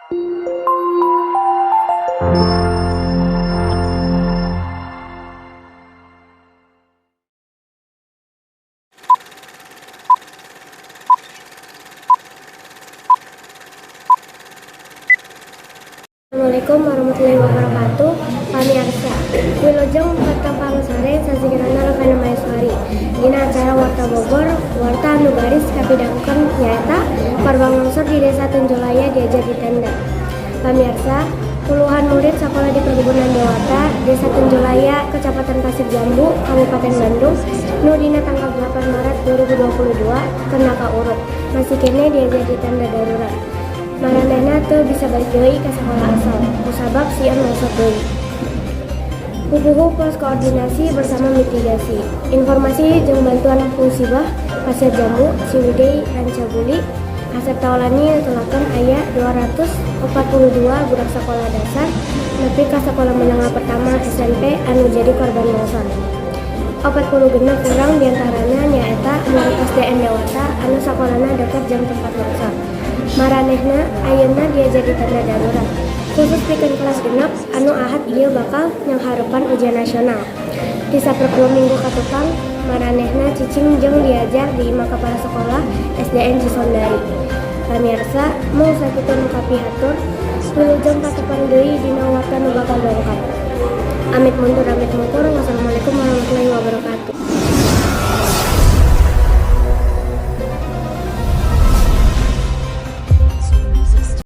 Assalamualaikum warahmatullahi wabarakatuh. Pamirsa, Wilujeng Kata Pangsare sasigirana Ravana Mayaswari. Dina acara Warta Bogor, warta anu garis kapidangkeun nyaeta korban longsor di Desa Tenjolaya diajar di tenda. Pamirsa, puluhan murid sekolah di Perkebunan Dewata, Desa Tenjolaya, Kecamatan Pasir Jambu, Kabupaten Bandung, nu dina tanggal 8 Maret 2022 kena kaurut. Masih kene diajar di tenda darurat. Maranehna teu bisa balik deui ka sakola asal, kusabab sieun longsor deui. Pupuhu pos koordinasi bersama mitigasi. Informasi jeung bantuan musibah Pasir Jambu, Ciwidey, Rancabuli, Asep Taulani tulakeun aya 242 budak sekolah dasar nepi ka sekolah menengah pertama SMP anu jadi korban longsor. 46 urang diantaranya nyaeta murid SDN Dewata anu sakolana dekat jeung tempat longsor. Maranehna ayeuna diajar di tenda darurat. Khusus pikeun kelas genep anu ahad ieu bakal nyangharepan ujian nasional. Di saperpuluh minggu katupang, maranehna cicing jeung diajar di imah kepala sekolah SDN Cisondari. Pamirsa, mung sakitu nu kapihatur, wilujeng katepan deui dina warta nu bakal dongkap. Amit mundur amit mungkur. Wassalamualaikum warahmatullahi wabarakatuh.